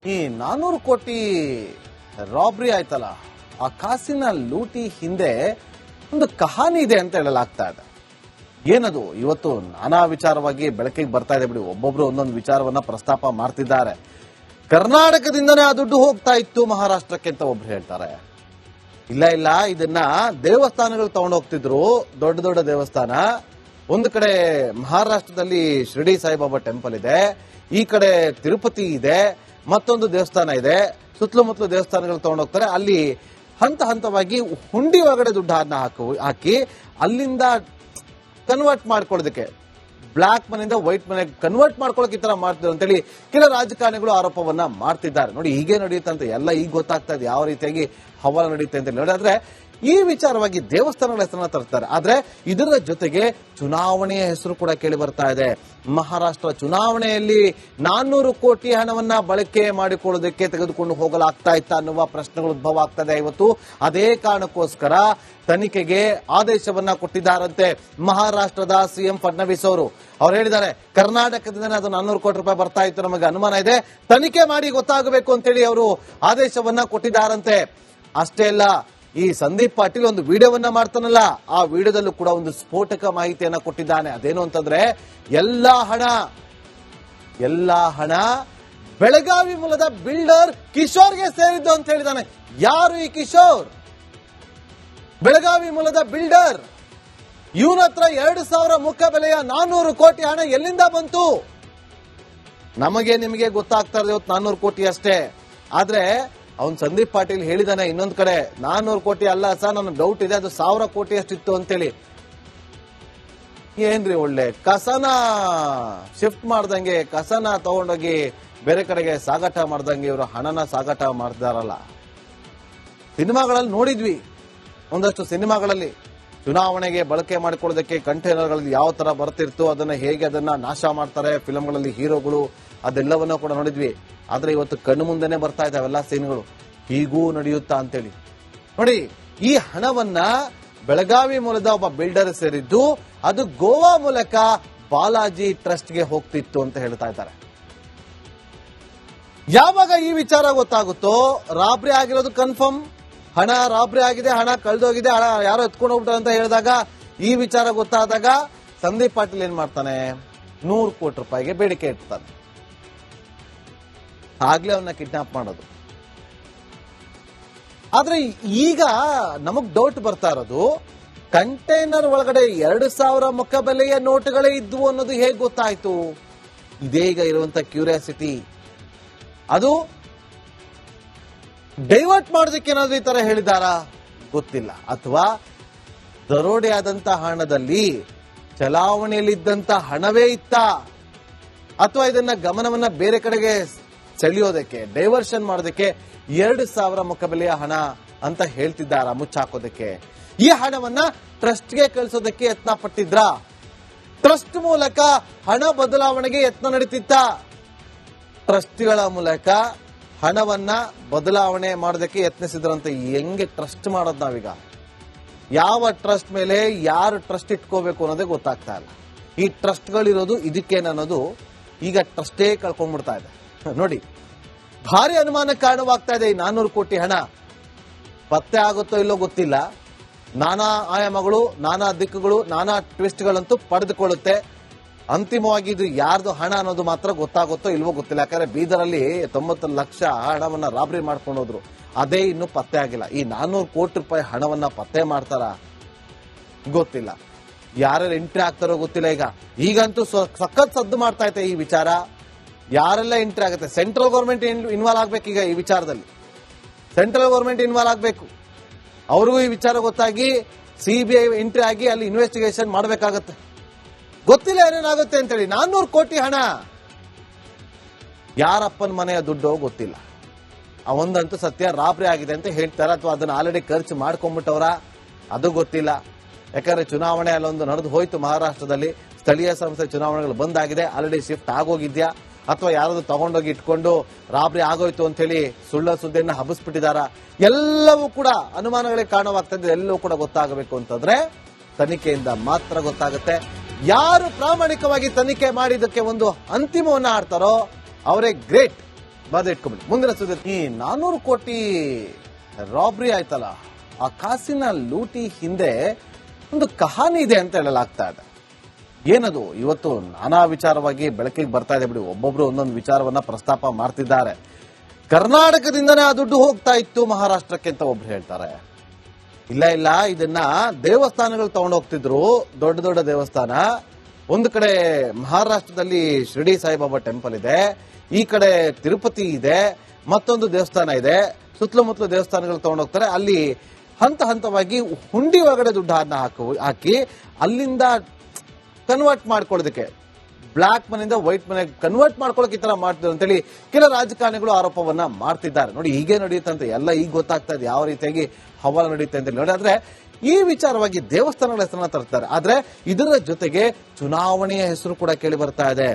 ಈ 400 ಕೋಟಿ ರಾಬ್ರಿ ಆಯ್ತಲ್ಲ, ಆ ಕಾಸಿನ ಲೂಟಿ ಹಿಂದೆ ಒಂದು ಕಹಾನಿ ಇದೆ ಅಂತ ಹೇಳಲಾಗ್ತಾ ಇದೆ. ಏನದು ಇವತ್ತು ನಾನಾ ವಿಚಾರವಾಗಿ ಬೆಳಕಿಗೆ ಬರ್ತಾ ಇದೆ ಬಿಡಿ. ಒಬ್ಬೊಬ್ರು ಒಂದೊಂದು ವಿಚಾರವನ್ನ ಪ್ರಸ್ತಾಪ ಮಾಡ್ತಿದ್ದಾರೆ. ಕರ್ನಾಟಕದಿಂದನೇ ಆ ದುಡ್ಡು ಹೋಗ್ತಾ ಇತ್ತು ಮಹಾರಾಷ್ಟ್ರಕ್ಕೆ ಅಂತ ಒಬ್ರು ಹೇಳ್ತಾರೆ. ಇಲ್ಲ ಇದನ್ನ ದೇವಸ್ಥಾನಗಳು ತಗೊಂಡು ಹೋಗ್ತಿದ್ರು, ದೊಡ್ಡ ದೊಡ್ಡ ದೇವಸ್ಥಾನ. ಒಂದು ಕಡೆ ಮಹಾರಾಷ್ಟ್ರದಲ್ಲಿ ಶಿರ್ಡಿ ಸಾಯಿಬಾಬಾ ಟೆಂಪಲ್ ಇದೆ, ಈ ಕಡೆ ತಿರುಪತಿ ಇದೆ, ಮತ್ತೊಂದು ದೇವಸ್ಥಾನ ಇದೆ. ಸುತ್ತಲೂ ದೇವಸ್ಥಾನಗಳು ತಗೊಂಡು ಹೋಗ್ತಾರೆ. ಅಲ್ಲಿ ಹಂತ ಹಂತವಾಗಿ ಹುಂಡಿ ಒಳಗಡೆ ದುಡ್ಡನ್ನ ಹಾಕಿ ಅಲ್ಲಿಂದ ಕನ್ವರ್ಟ್ ಮಾಡ್ಕೊಳ್ಳೋದಕ್ಕೆ, ಬ್ಲಾಕ್ ಮನೆಯಿಂದ ವೈಟ್ ಮನೆಗೆ ಕನ್ವರ್ಟ್ ಮಾಡ್ಕೊಳ್ಳೋಕೆ ಈ ತರ ಮಾಡ್ತಿದ್ರು ಅಂತೇಳಿ ಕೆಲ ರಾಜಕಾರಣಿಗಳು ಆರೋಪವನ್ನ ಮಾಡ್ತಿದ್ದಾರೆ. ನೋಡಿ, ಹೀಗೆ ನಡೆಯುತ್ತೆ ಅಂತ ಎಲ್ಲ ಈಗ ಗೊತ್ತಾಗ್ತಾ ಇದೆ, ಯಾವ ರೀತಿಯಾಗಿ ಹವಾಲ ನಡೆಯುತ್ತೆ ಅಂತ ನೋಡಿ. ಆದ್ರೆ ಈ ವಿಚಾರವಾಗಿ ದೇವಸ್ಥಾನಗಳ ಹೆಸರನ್ನ ತರ್ತಾರೆ. ಆದ್ರೆ ಇದರ ಜೊತೆಗೆ ಚುನಾವಣೆಯ ಹೆಸರು ಕೂಡ ಕೇಳಿ ಬರ್ತಾ ಇದೆ. ಮಹಾರಾಷ್ಟ್ರ ಚುನಾವಣೆಯಲ್ಲಿ 400 ಕೋಟಿ ಹಣವನ್ನ ಬಳಕೆ ಮಾಡಿಕೊಳ್ಳೋದಕ್ಕೆ ತೆಗೆದುಕೊಂಡು ಹೋಗಲಾಗ್ತಾ ಇತ್ತ ಅನ್ನುವ ಪ್ರಶ್ನೆಗಳು ಉದ್ಭವ ಆಗ್ತಾ ಇದೆ ಇವತ್ತು. ಅದೇ ಕಾರಣಕ್ಕೋಸ್ಕರ ತನಿಖೆಗೆ ಆದೇಶವನ್ನ ಕೊಟ್ಟಿದ್ದಾರಂತೆ ಮಹಾರಾಷ್ಟ್ರದ ಸಿಎಂ ಫಡ್ನವೀಸ್ ಅವರು. ಅವ್ರು ಹೇಳಿದ್ದಾರೆ, ಕರ್ನಾಟಕದಿಂದ ಅದು 400 ಕೋಟಿ ರೂಪಾಯಿ ಬರ್ತಾ ಇತ್ತು, ನಮಗೆ ಅನುಮಾನ ಇದೆ, ತನಿಖೆ ಮಾಡಿ ಗೊತ್ತಾಗಬೇಕು ಅಂತೇಳಿ ಅವರು ಆದೇಶವನ್ನ ಕೊಟ್ಟಿದ್ದಾರಂತೆ. ಅಷ್ಟೇ ಅಲ್ಲ, ಈ ಸಂದೀಪ್ ಪಾಟೀಲ್ ಒಂದು ವಿಡಿಯೋವನ್ನ ಮಾಡ್ತಾನಲ್ಲ, ಆ ವಿಡಿಯೋದಲ್ಲೂ ಕೂಡ ಒಂದು ಸ್ಫೋಟಕ ಮಾಹಿತಿಯನ್ನ ಕೊಟ್ಟಿದ್ದಾನೆ. ಅದೇನು ಅಂತಂದ್ರೆ, ಎಲ್ಲಾ ಹಣ ಬೆಳಗಾವಿ ಮೂಲದ ಬಿಲ್ಡರ್ ಕಿಶೋರ್ಗೆ ಸೇರಿದ್ದು ಅಂತ ಹೇಳಿದ್ದಾನೆ. ಯಾರು ಈ ಕಿಶೋರ್? ಬೆಳಗಾವಿ ಮೂಲದ ಬಿಲ್ಡರ್. ಇವನ ಹತ್ರ 2,000 ಮುಖ ಬೆಲೆಯ 400 ಕೋಟಿ ಹಣ ಎಲ್ಲಿಂದ ಬಂತು? ನಮಗೆ ನಿಮಗೆ ಗೊತ್ತಾಗ್ತಾ ಇದೆ ಇವತ್ತು 400 ಕೋಟಿ ಅಷ್ಟೇ. ಆದ್ರೆ ಅವನ್ ಸಂದೀಪ್ ಪಾಟೀಲ್ ಹೇಳಿದಾನೆ ಇನ್ನೊಂದ್ ಕಡೆ, 400 ಕೋಟಿ ಅಲ್ಲ ಸರ್, ನನಗೆ ಡೌಟ್ ಇದೆ, ಅದು 1,000 ಕೋಟಿ ಅಷ್ಟಿತ್ತು ಅಂತೇಳಿ. ಏನ್ರಿ ಒಳ್ಳೆ ಕಸನ ಶಿಫ್ಟ್ ಮಾಡ್ದಂಗೆ, ಕಸನ ತಗೊಂಡೋಗಿ ಬೇರೆ ಕಡೆಗೆ ಸಾಗಾಟ ಮಾಡ್ದಂಗೆ ಇವರು ಹಣನ ಸಾಗಾಟ ಮಾಡ್ತಾರಲ್ಲ. ಸಿನಿಮಾಗಳಲ್ಲಿ ನೋಡಿದ್ವಿ, ಒಂದಷ್ಟು ಸಿನಿಮಾಗಳಲ್ಲಿ ಚುನಾವಣೆಗೆ ಬಳಕೆ ಮಾಡಿಕೊಳ್ಳೋದಕ್ಕೆ ಕಂಟೈನರ್ಗಳಲ್ಲಿ ಯಾವ ತರ ಬರ್ತಿರ್ತೋ ಅದನ್ನ ಹೇಗೆ ಅದನ್ನ ನಾಶ ಮಾಡ್ತಾರೆ ಫಿಲಂಗಳಲ್ಲಿ ಹೀರೋಗಳು, ಅದೆಲ್ಲವನ್ನೂ ಕೂಡ ನೋಡಿದ್ವಿ. ಆದ್ರೆ ಇವತ್ತು ಕಣ್ಣು ಮುಂದೆನೆ ಬರ್ತಾ ಇದೆ ಅವೆಲ್ಲ ಸೀನ್ಗಳು. ಹೀಗೂ ನಡೆಯುತ್ತಾ ಅಂತೇಳಿ ನೋಡಿ. ಈ ಹಣವನ್ನ ಬೆಳಗಾವಿ ಮೂಲದ ಒಬ್ಬ ಬಿಲ್ಡರ್ ಸೇರಿದ್ದು, ಅದು ಗೋವಾ ಮೂಲಕ ಬಾಲಾಜಿ ಟ್ರಸ್ಟ್ಗೆ ಹೋಗ್ತಿತ್ತು ಅಂತ ಹೇಳ್ತಾ ಇದ್ದಾರೆ. ಯಾವಾಗ ಈ ವಿಚಾರ ಗೊತ್ತಾಗುತ್ತೋ, ರಾಬ್ರಿ ಆಗಿರೋದು ಕನ್ಫರ್ಮ್, ಹಣ ರಾಬ್ರಿ ಆಗಿದೆ, ಹಣ ಕಳೆದೋಗಿದೆ, ಹಣ ಯಾರೋ ಎತ್ಕೊಂಡು ಹೋಗ್ಬಿಟ್ಟಾರೆ ಅಂತ ಹೇಳಿದಾಗ, ಈ ವಿಚಾರ ಗೊತ್ತಾದಾಗ ಸಂದೀಪ್ ಪಾಟೀಲ್ ಏನ್ ಮಾಡ್ತಾನೆ, 100 ಕೋಟಿ ರೂಪಾಯಿಗೆ ಬೇಡಿಕೆ ಇಡ್ತಾನೆ. ಆಗ್ಲೇ ಅವನ್ನ ಕಿಡ್ನಾಪ್ ಮಾಡೋದು. ಆದ್ರೆ ಈಗ ನಮಗ್ ಡೌಟ್ ಬರ್ತಾ ಇರೋದು, ಕಂಟೈನರ್ ಒಳಗಡೆ 2,000 ಮುಖ ಬೆಲೆಯ ನೋಟುಗಳೇ ಇದ್ವು ಅನ್ನೋದು ಹೇಗೆ ಗೊತ್ತಾಯ್ತು? ಇದೇ ಈಗ ಇರುವಂತ ಕ್ಯೂರಿಯಾಸಿಟಿ. ಅದು ಡೈವರ್ಟ್ ಮಾಡೋದಕ್ಕೆ ಏನಾದ್ರು ಈ ತರ ಹೇಳಿದಾರಾ ಗೊತ್ತಿಲ್ಲ, ಅಥವಾ ದರೋಡೆ ಆದಂತ ಹಣದಲ್ಲಿ ಚಲಾವಣೆಯಲ್ಲಿದ್ದಂತ ಹಣವೇ ಇತ್ತ, ಅಥವಾ ಇದನ್ನ ಗಮನವನ್ನ ಬೇರೆ ಕಡೆಗೆ ಸೆಳೆಯೋದಕ್ಕೆ, ಡೈವರ್ಷನ್ ಮಾಡೋದಕ್ಕೆ 2,000 ಮುಖ ಬೆಲೆಯ ಹಣ ಅಂತ ಹೇಳ್ತಿದ್ದಾರ ಮುಚ್ಚಾಕೋದಕ್ಕೆ. ಈ ಹಣವನ್ನ ಟ್ರಸ್ಟ್ಗೆ ಕಳಿಸೋದಕ್ಕೆ ಯತ್ನ ಪಟ್ಟಿದ್ರ? ಟ್ರಸ್ಟ್ ಮೂಲಕ ಹಣ ಬದಲಾವಣೆಗೆ ಯತ್ನ ನಡೀತಿತ್ತ? ಟ್ರಸ್ಟ್ಗಳ ಮೂಲಕ ಹಣವನ್ನ ಬದಲಾವಣೆ ಮಾಡೋದಕ್ಕೆ ಯತ್ನಿಸಿದ್ರಂತೆ. ಹೆಂಗೆ ಟ್ರಸ್ಟ್ ಮಾಡೋದು ನಾವೀಗ? ಯಾವ ಟ್ರಸ್ಟ್ ಮೇಲೆ ಯಾರು ಟ್ರಸ್ಟ್ ಇಟ್ಕೋಬೇಕು ಅನ್ನೋದೇ ಗೊತ್ತಾಗ್ತಾ ಇಲ್ಲ. ಈ ಟ್ರಸ್ಟ್ಗಳಿರೋದು ಇದಕ್ಕೇನನ್ನೋದು ಈಗ ಟ್ರಸ್ಟೇ ಕಳ್ಕೊಂಡ್ಬಿಡ್ತಾ ಇದೆ. ನೋಡಿ, ಭಾರಿ ಅನುಮಾನ ಕಾರಣವಾಗ್ತಾ ಇದೆ. ಈ 400 ಕೋಟಿ ಹಣ ಪತ್ತೆ ಆಗುತ್ತೋ ಇಲ್ಲೋ ಗೊತ್ತಿಲ್ಲ. ನಾನಾ ಆಯಾಮಗಳು, ನಾನಾ ದಿಕ್ಕುಗಳು, ನಾನಾ ಟ್ವಿಸ್ಟ್ಗಳಂತೂ ಪಡೆದುಕೊಳ್ಳುತ್ತೆ. ಅಂತಿಮವಾಗಿ ಇದು ಯಾರ್ದು ಹಣ ಅನ್ನೋದು ಮಾತ್ರ ಗೊತ್ತಾಗುತ್ತೋ ಇಲ್ವೋ ಗೊತ್ತಿಲ್ಲ. ಯಾಕಂದ್ರೆ ಬೀದರಲ್ಲಿ 90 ಲಕ್ಷ ಹಣವನ್ನ ರಾಬರಿ ಮಾಡ್ಕೊಂಡು ಹೋದ್ರು, ಅದೇ ಇನ್ನೂ ಪತ್ತೆ ಆಗಿಲ್ಲ. ಈ 400 ಕೋಟಿ ರೂಪಾಯಿ ಹಣವನ್ನ ಪತ್ತೆ ಮಾಡ್ತಾರ ಗೊತ್ತಿಲ್ಲ. ಯಾರ್ಯಾರು ಎಂಟ್ರಿ ಆಗ್ತಾರೋ ಗೊತ್ತಿಲ್ಲ. ಈಗಂತೂ ಸಖತ್ ಸದ್ದು ಮಾಡ್ತಾ ಐತೆ ಈ ವಿಚಾರ. ಯಾರೆಲ್ಲ ಎಂಟ್ರಿ ಆಗುತ್ತೆ? ಸೆಂಟ್ರಲ್ ಗೌರ್ಮೆಂಟ್ ಇನ್ವಾಲ್ವ್ ಆಗ್ಬೇಕು. ಈಗ ಈ ವಿಚಾರದಲ್ಲಿ ಸೆಂಟ್ರಲ್ ಗೌರ್ಮೆಂಟ್ ಇನ್ವಾಲ್ವ್ ಆಗ್ಬೇಕು. ಅವ್ರಿಗೂ ಈ ವಿಚಾರ ಗೊತ್ತಾಗಿ ಸಿಬಿಐ ಎಂಟ್ರಿ ಆಗಿ ಅಲ್ಲಿ ಇನ್ವೆಸ್ಟಿಗೇಷನ್ ಮಾಡಬೇಕಾಗತ್ತೆ. ಗೊತ್ತಿಲ್ಲ ಏನೇನಾಗುತ್ತೆ ಅಂತೇಳಿ. 400 ಕೋಟಿ ಹಣ ಯಾರಪ್ಪನ ಮನೆಯ ದುಡ್ಡು ಗೊತ್ತಿಲ್ಲ. ಆ ಒಂದಂತೂ ಸತ್ಯ, ರಾಬ್ರಿ ಆಗಿದೆ ಅಂತ ಹೇಳ್ತಾರೆ, ಅಥವಾ ಅದನ್ನ ಆಲ್ರೆಡಿ ಖರ್ಚು ಮಾಡ್ಕೊಂಡ್ಬಿಟ್ಟವ್ರ ಅದು ಗೊತ್ತಿಲ್ಲ. ಯಾಕಂದ್ರೆ ಚುನಾವಣೆ ಅಲ್ಲೊಂದು ನಡೆದು ಹೋಯ್ತು ಮಹಾರಾಷ್ಟ್ರದಲ್ಲಿ, ಸ್ಥಳೀಯ ಸಂಸ್ಥೆ ಚುನಾವಣೆಗಳು ಬಂದಾಗಿದೆ, ಆಲ್ರೆಡಿ ಶಿಫ್ಟ್ ಆಗೋಗಿದ್ಯಾ, ಅಥವಾ ಯಾರಾದ್ರೂ ತಗೊಂಡೋಗಿ ಇಟ್ಕೊಂಡು ರಾಬ್ರಿ ಆಗೋಯ್ತು ಅಂತ ಹೇಳಿ ಸುಳ್ಳ ಸುದ್ದಿಯನ್ನ ಹಬ್ಬಿಸ್ಬಿಟ್ಟಿದಾರ? ಎಲ್ಲವೂ ಕೂಡ ಅನುಮಾನಗಳಿಗೆ ಕಾರಣವಾಗ್ತದೆ. ಎಲ್ಲವೂ ಕೂಡ ಗೊತ್ತಾಗಬೇಕು ಅಂತಂದ್ರೆ ತನಿಖೆಯಿಂದ ಮಾತ್ರ ಗೊತ್ತಾಗುತ್ತೆ. ಯಾರು ಪ್ರಾಮಾಣಿಕವಾಗಿ ತನಿಖೆ ಮಾಡಿದ್ದಕ್ಕೆ ಒಂದು ಅಂತಿಮವನ್ನ ಆಡ್ತಾರೋ ಅವರೇ ಗ್ರೇಟ್. ಬಾಧೆ ಇಟ್ಕೊಂಡ್ಬಿಡಿ. ಮುಂದಿನ ಸುದ್ದಿ, ಈ 400 ಕೋಟಿ ರಾಬ್ರಿ ಆಯ್ತಲ್ಲ, ಆ ಕಾಸಿನ ಲೂಟಿ ಹಿಂದೆ ಒಂದು ಕಹಾನಿ ಇದೆ ಅಂತ ಹೇಳಲಾಗ್ತಾ ಇದೆ. ಏನದು ಇವತ್ತು ನಾನಾ ವಿಚಾರವಾಗಿ ಬೆಳಕಿಗೆ ಬರ್ತಾ ಇದೆ ಬಿಡಿ. ಒಬ್ಬೊಬ್ರು ಒಂದೊಂದು ವಿಚಾರವನ್ನ ಪ್ರಸ್ತಾಪ ಮಾಡ್ತಿದ್ದಾರೆ. ಕರ್ನಾಟಕದಿಂದನೇ ಆ ದುಡ್ಡು ಹೋಗ್ತಾ ಇತ್ತು ಮಹಾರಾಷ್ಟ್ರಕ್ಕೆ ಅಂತ ಒಬ್ರು ಹೇಳ್ತಾರೆ. ಇಲ್ಲ ಇದನ್ನ ದೇವಸ್ಥಾನಗಳು ತಗೊಂಡೋಗ್ತಿದ್ರು, ದೊಡ್ಡ ದೊಡ್ಡ ದೇವಸ್ಥಾನ. ಒಂದು ಕಡೆ ಮಹಾರಾಷ್ಟ್ರದಲ್ಲಿ ಶಿರ್ಡಿ ಸಾಯಿಬಾಬಾ ಟೆಂಪಲ್ ಇದೆ, ಈ ಕಡೆ ತಿರುಪತಿ ಇದೆ, ಮತ್ತೊಂದು ದೇವಸ್ಥಾನ ಇದೆ. ಸುತ್ತಲೂ ದೇವಸ್ಥಾನಗಳು ತಗೊಂಡೋಗ್ತಾರೆ. ಅಲ್ಲಿ ಹಂತ ಹಂತವಾಗಿ ಹುಂಡಿ ಒಳಗಡೆ ದುಡ್ಡನ್ನ ಹಾಕಿ ಅಲ್ಲಿಂದ ಕನ್ವರ್ಟ್ ಮಾಡ್ಕೊಳ್ಳೋದಕ್ಕೆ, ಬ್ಲಾಕ್ ಮನಿಂದ ವೈಟ್ ಮನೆಗೆ ಕನ್ವರ್ಟ್ ಮಾಡ್ಕೊಳ್ಳೋಕೆ ಈ ತರ ಮಾಡ್ತಿದ್ರು ಅಂತೇಳಿ ಕೆಲ ರಾಜಕಾರಣಿಗಳು ಆರೋಪವನ್ನ ಮಾಡ್ತಿದ್ದಾರೆ. ನೋಡಿ, ಹೀಗೆ ನಡೆಯುತ್ತಂತೆ ಎಲ್ಲ ಈಗ ಗೊತ್ತಾಗ್ತಾ ಇದೆ ಯಾವ ರೀತಿಯಾಗಿ ಹವಾಲ ನಡೆಯುತ್ತೆ ಅಂತ ನೋಡಿ. ಆದ್ರೆ ಈ ವಿಚಾರವಾಗಿ ದೇವಸ್ಥಾನಗಳ ಹೆಸರನ್ನ ತರ್ತಾರೆ. ಆದ್ರೆ ಇದರ ಜೊತೆಗೆ ಚುನಾವಣೆಯ ಹೆಸರು ಕೂಡ ಕೇಳಿ ಬರ್ತಾ ಇದೆ.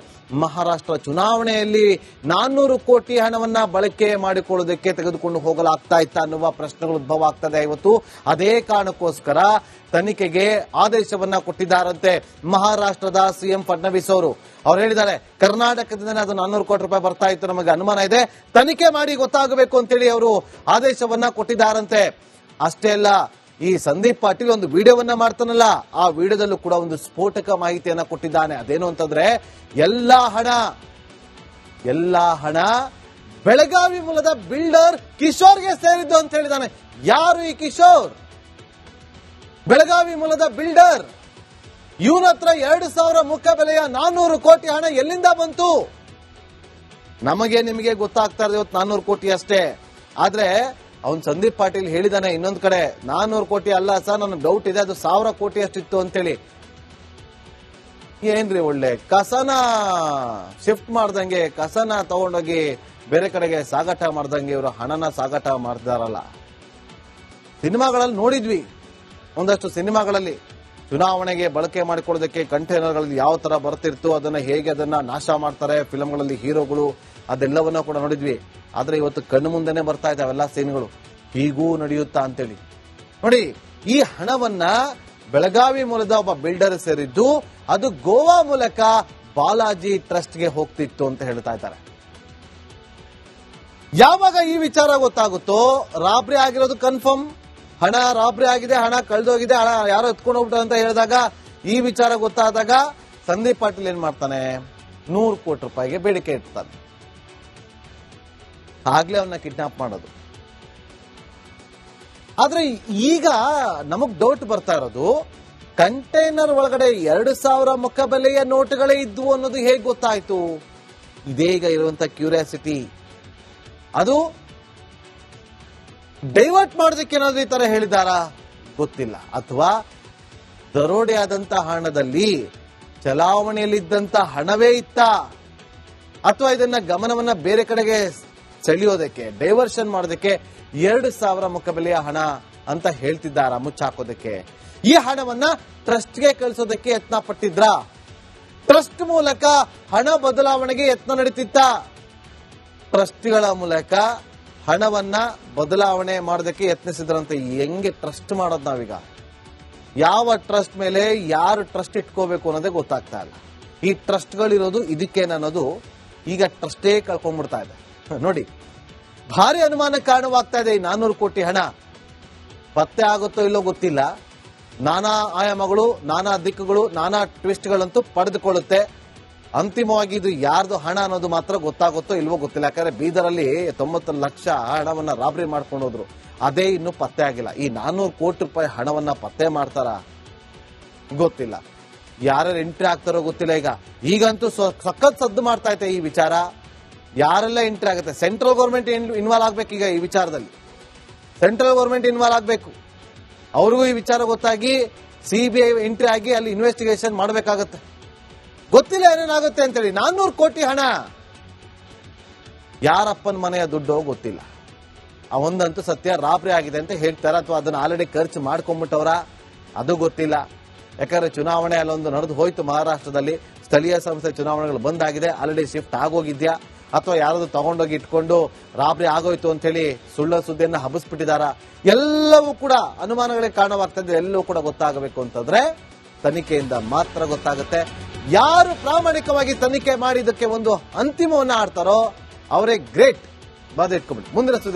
ಮಹಾರಾಷ್ಟ್ರ ಚುನಾವಣೆಯಲ್ಲಿ 400 ಕೋಟಿ ಹಣವನ್ನ ಬಳಕೆ ಮಾಡಿಕೊಳ್ಳೋದಕ್ಕೆ ತೆಗೆದುಕೊಂಡು ಹೋಗಲಾಗ್ತಾ ಇತ್ತ ಅನ್ನುವ ಪ್ರಶ್ನೆಗಳು ಉದ್ಭವ ಆಗ್ತದೆ ಇವತ್ತು. ಅದೇ ಕಾರಣಕ್ಕೋಸ್ಕರ ತನಿಖೆಗೆ ಆದೇಶವನ್ನ ಕೊಟ್ಟಿದ್ದಾರಂತೆ ಮಹಾರಾಷ್ಟ್ರದ ಸಿಎಂ ಫಡ್ನವೀಸ್ ಅವರು. ಅವ್ರು ಹೇಳಿದ್ದಾರೆ, ಕರ್ನಾಟಕದಿಂದ ಅದು 400 ಕೋಟಿ ರೂಪಾಯಿ ಬರ್ತಾ ಇತ್ತು, ನಮಗೆ ಅನುಮಾನ ಇದೆ, ತನಿಖೆ ಮಾಡಿ ಗೊತ್ತಾಗಬೇಕು ಅಂತೇಳಿ ಅವರು ಆದೇಶವನ್ನ ಕೊಟ್ಟಿದ್ದಾರಂತೆ. ಅಷ್ಟೇ ಅಲ್ಲ, ಈ ಸಂದೀಪ್ ಪಾಟೀಲ್ ಒಂದು ವಿಡಿಯೋವನ್ನ ಮಾಡ್ತಾನಲ್ಲ, ಆ ವಿಡಿಯೋದಲ್ಲೂ ಕೂಡ ಒಂದು ಸ್ಫೋಟಕ ಮಾಹಿತಿಯನ್ನ ಕೊಟ್ಟಿದ್ದಾನೆ. ಅದೇನು ಅಂತಂದ್ರೆ, ಎಲ್ಲಾ ಹಣ ಬೆಳಗಾವಿ ಮೂಲದ ಬಿಲ್ಡರ್ ಕಿಶೋರ್ಗೆ ಸೇರಿದ್ದು ಅಂತ ಹೇಳಿದ್ದಾನೆ. ಯಾರು ಈ ಕಿಶೋರ್? ಬೆಳಗಾವಿ ಮೂಲದ ಬಿಲ್ಡರ್. ಇವನ ಹತ್ರ 2,000 ಮುಖ ಬೆಲೆಯ 400 ಕೋಟಿ ಹಣ ಎಲ್ಲಿಂದ ಬಂತು? ನಮಗೆ ನಿಮಗೆ ಗೊತ್ತಾಗ್ತಾ ಇದೆ ಇವತ್ತು 400 ಕೋಟಿ ಅಷ್ಟೇ. ಆದ್ರೆ ಅವನ್ ಸಂದೀಪ್ ಪಾಟೀಲ್ ಹೇಳಿದಾನೆ ಇನ್ನೊಂದ್ ಕಡೆ, 400 ಕೋಟಿ ಅಲ್ಲ ಸರ್, ನನಗೆ ಡೌಟ್ ಇದೆ, ಅದು 1,000 ಕೋಟಿ ಅಷ್ಟಿತ್ತು ಅಂತೇಳಿ. ಏನ್ರಿ ಒಳ್ಳೆ ಕಸನ ಶಿಫ್ಟ್ ಮಾಡ್ದಂಗೆ, ಕಸನ ತಗೊಂಡೋಗಿ ಬೇರೆ ಕಡೆಗೆ ಸಾಗಾಟ ಮಾಡ್ದಂಗೆ ಇವರು ಹಣನ ಸಾಗಾಟ ಮಾಡ್ತಿದಾರಲ್ಲ. ಸಿನಿಮಾಗಳಲ್ಲಿ ನೋಡಿದ್ವಿ, ಒಂದಷ್ಟು ಸಿನಿಮಾಗಳಲ್ಲಿ ಚುನಾವಣೆಗೆ ಬಳಕೆ ಮಾಡಿಕೊಳ್ಳೋದಕ್ಕೆ ಕಂಟೈನರ್ಗಳಲ್ಲಿ ಯಾವ ತರ ಬರ್ತಿತ್ತು, ಅದನ್ನ ನಾಶ ಮಾಡ್ತಾರೆ ಫಿಲಂಗಳಲ್ಲಿ ಹೀರೋಗಳು, ಅದೆಲ್ಲವನ್ನ ಕೂಡ ನೋಡಿದ್ವಿ. ಆದ್ರೆ ಇವತ್ತು ಕಣ್ಣು ಮುಂದೆನೆ ಬರ್ತಾ ಇದೆ ಅವೆಲ್ಲ ಸೀನ್ಗಳು. ಹೀಗೂ ನಡೆಯುತ್ತಾ ಅಂತೇಳಿ ನೋಡಿ. ಈ ಹಣವನ್ನ ಬೆಳಗಾವಿ ಮೂಲದ ಒಬ್ಬ ಬಿಲ್ಡರ್ ಸೇರಿದ್ದು, ಅದು ಗೋವಾ ಮೂಲಕ ಬಾಲಾಜಿ ಟ್ರಸ್ಟ್ಗೆ ಹೋಗ್ತಿತ್ತು ಅಂತ ಹೇಳ್ತಾ ಇದ್ದಾರೆ. ಯಾವಾಗ ಈ ವಿಚಾರ ಗೊತ್ತಾಗುತ್ತೋ, ರಾಬ್ರಿ ಆಗಿರೋದು ಕನ್ಫರ್ಮ್, ಹಣ ರಾಬ್ರಿ ಆಗಿದೆ, ಹಣ ಕಳೆದೋಗಿದೆ, ಹಣ ಯಾರೋ ಎತ್ಕೊಂಡು ಹೋಗ್ಬಿಟ್ಟ ಅಂತ ಹೇಳಿದಾಗ, ಈ ವಿಚಾರ ಗೊತ್ತಾದಾಗ ಸಂದೀಪ್ ಪಾಟೀಲ್ ಏನ್ ಮಾಡ್ತಾನೆ, 100 ಕೋಟಿ ರೂಪಾಯಿಗೆ ಬೇಡಿಕೆ ಇಡ್ತಾನೆ. ಆಗ್ಲೇ ಅವನ್ನ ಕಿಡ್ನಾಪ್ ಮಾಡೋದು. ಆದ್ರೆ ಈಗ ನಮಗ್ ಡೌಟ್ ಬರ್ತಾ ಇರೋದು, ಕಂಟೈನರ್ ಒಳಗಡೆ 2,000 ಮುಖ ಬೆಲೆಯ ನೋಟುಗಳೇ ಇದ್ವು ಅನ್ನೋದು ಹೇಗೆ ಗೊತ್ತಾಯ್ತು? ಇದೇ ಈಗ ಇರುವಂತ ಕ್ಯೂರಿಯಾಸಿಟಿ. ಅದು ಡೈವರ್ಟ್ ಮಾಡೋದಕ್ಕೆ ಏನಾದ್ರು ಈ ತರ ಹೇಳಿದಾರಾ ಗೊತ್ತಿಲ್ಲ, ಅಥವಾ ದರೋಡೆ ಆದಂತ ಹಣದಲ್ಲಿ ಚಲಾವಣೆಯಲ್ಲಿದ್ದಂತ ಹಣವೇ ಇತ್ತ, ಅಥವಾ ಇದನ್ನ ಗಮನವನ್ನ ಬೇರೆ ಕಡೆಗೆ ಸೆಳೆಯೋದಕ್ಕೆ, ಡೈವರ್ಷನ್ ಮಾಡೋದಕ್ಕೆ 2,000 ಮುಖ ಬೆಲೆಯ ಹಣ ಅಂತ ಹೇಳ್ತಿದ್ದಾರ ಮುಚ್ಚಾಕೋದಕ್ಕೆ. ಈ ಹಣವನ್ನ ಟ್ರಸ್ಟ್ಗೆ ಕಳಿಸೋದಕ್ಕೆ ಯತ್ನ ಪಟ್ಟಿದ್ರ, ಟ್ರಸ್ಟ್ ಮೂಲಕ ಹಣ ಬದಲಾವಣೆಗೆ ಯತ್ನ ನಡೀತಿತ್ತ, ಟ್ರಸ್ಟ್ಗಳ ಮೂಲಕ ಹಣವನ್ನ ಬದಲಾವಣೆ ಮಾಡೋದಕ್ಕೆ ಯತ್ನಿಸಿದ್ರಂತೆ. ಹೆಂಗೆ ಟ್ರಸ್ಟ್ ಮಾಡೋದು ನಾವೀಗ? ಯಾವ ಟ್ರಸ್ಟ್ ಮೇಲೆ ಯಾರು ಟ್ರಸ್ಟ್ ಇಟ್ಕೋಬೇಕು ಅನ್ನೋದೇ ಗೊತ್ತಾಗ್ತಾ ಇಲ್ಲ. ಈ ಟ್ರಸ್ಟ್ಗಳಿರೋದು ಇದಕ್ಕೇನು ಅನ್ನೋದು ಈಗ ಟ್ರಸ್ಟೇ ಕಳ್ಕೊಂಡ್ಬಿಡ್ತಾ ಇದೆ. ನೋಡಿ, ಭಾರಿ ಅನುಮಾನ ಕಾರಣವಾಗ್ತಾ ಇದೆ. ಈ 400 ಕೋಟಿ ಹಣ ಪತ್ತೆ ಆಗುತ್ತೋ ಇಲ್ಲೋ ಗೊತ್ತಿಲ್ಲ. ನಾನಾ ಆಯಾಮಗಳು, ನಾನಾ ದಿಕ್ಕುಗಳು, ನಾನಾ ಟ್ವಿಸ್ಟ್ಗಳಂತೂ ಪಡೆದುಕೊಳ್ಳುತ್ತೆ. ಅಂತಿಮವಾಗಿ ಇದು ಯಾರ್ದು ಹಣ ಅನ್ನೋದು ಮಾತ್ರ ಗೊತ್ತಾಗುತ್ತೋ ಇಲ್ವೋ ಗೊತ್ತಿಲ್ಲ. ಯಾಕಂದ್ರೆ ಬೀದರಲ್ಲಿ 90 ಲಕ್ಷ ಹಣವನ್ನ ರಾಬರಿ ಮಾಡ್ಕೊಂಡು ಹೋದ್ರು, ಅದೇ ಇನ್ನೂ ಪತ್ತೆ ಆಗಿಲ್ಲ. ಈ 400 ಕೋಟಿ ರೂಪಾಯಿ ಹಣವನ್ನ ಪತ್ತೆ ಮಾಡ್ತಾರ ಗೊತ್ತಿಲ್ಲ. ಯಾರ್ಯಾರು ಎಂಟ್ರಿ ಆಗ್ತಾರೋ ಗೊತ್ತಿಲ್ಲ. ಈಗಂತೂ ಸಖತ್ ಸದ್ದು ಮಾಡ್ತಾ ಐತೆ ಈ ವಿಚಾರ. ಯಾರೆಲ್ಲ ಎಂಟ್ರಿ ಆಗುತ್ತೆ? ಸೆಂಟ್ರಲ್ ಗೌರ್ಮೆಂಟ್ ಇನ್ವಾಲ್ವ್ ಆಗ್ಬೇಕು. ಈಗ ಈ ವಿಚಾರದಲ್ಲಿ ಸೆಂಟ್ರಲ್ ಗೌರ್ಮೆಂಟ್ ಇನ್ವಾಲ್ವ್ ಆಗ್ಬೇಕು. ಅವ್ರಿಗೂ ಈ ವಿಚಾರ ಗೊತ್ತಾಗಿ ಸಿಬಿಐ ಎಂಟ್ರಿ ಆಗಿ ಅಲ್ಲಿ ಇನ್ವೆಸ್ಟಿಗೇಷನ್ ಮಾಡಬೇಕಾಗತ್ತೆ. ಗೊತ್ತಿಲ್ಲ ಏನೇನಾಗುತ್ತೆ ಅಂತೇಳಿ. 400 ಕೋಟಿ ಹಣ ಯಾರಪ್ಪನ ಮನೆಯ ದುಡ್ಡು ಗೊತ್ತಿಲ್ಲ. ಆ ಒಂದಂತೂ ಸತ್ಯ, ರಾಬ್ರಿ ಆಗಿದೆ ಅಂತ ಹೇಳ್ತಾರ, ಅಥವಾ ಅದನ್ನ ಆಲ್ರೆಡಿ ಖರ್ಚು ಮಾಡ್ಕೊಂಡ್ಬಿಟ್ಟವ್ರ ಅದು ಗೊತ್ತಿಲ್ಲ. ಯಾಕಂದ್ರೆ ಚುನಾವಣೆ ಅಲ್ಲೊಂದು ನಡೆದು ಹೋಯ್ತು ಮಹಾರಾಷ್ಟ್ರದಲ್ಲಿ, ಸ್ಥಳೀಯ ಸಂಸ್ಥೆ ಚುನಾವಣೆಗಳು ಬಂದಾಗಿದೆ, ಆಲ್ರೆಡಿ ಶಿಫ್ಟ್ ಆಗೋಗಿದ್ಯಾ, ಅಥವಾ ಯಾರಾದ್ರೂ ತಗೊಂಡೋಗಿ ಇಟ್ಕೊಂಡು ರಾಬ್ರಿ ಆಗೋಯ್ತು ಅಂತ ಹೇಳಿ ಸುಳ್ಳು ಸುದ್ದಿಯನ್ನ ಹಬ್ಬಿಸ್ಬಿಟ್ಟಿದಾರ, ಎಲ್ಲವೂ ಕೂಡ ಅನುಮಾನಗಳಿಗೆ ಕಾರಣವಾಗ್ತದೆ. ಎಲ್ಲವೂ ಕೂಡ ಗೊತ್ತಾಗಬೇಕು ಅಂತಂದ್ರೆ ತನಿಖೆಯಿಂದ ಮಾತ್ರ ಗೊತ್ತಾಗುತ್ತೆ. ಯಾರು ಪ್ರಾಮಾಣಿಕವಾಗಿ ತನಿಖೆ ಮಾಡಿದ್ದಕ್ಕೆ ಒಂದು ಅಂತಿಮವನ್ನ ಆಡ್ತಾರೋ ಅವರೇ ಗ್ರೇಟ್. ಬಾಧೆ ಇಟ್ಕೊಂಡ್ಬಿಟ್ಟು ಮುಂದಿನ ಸುದ್ದಿ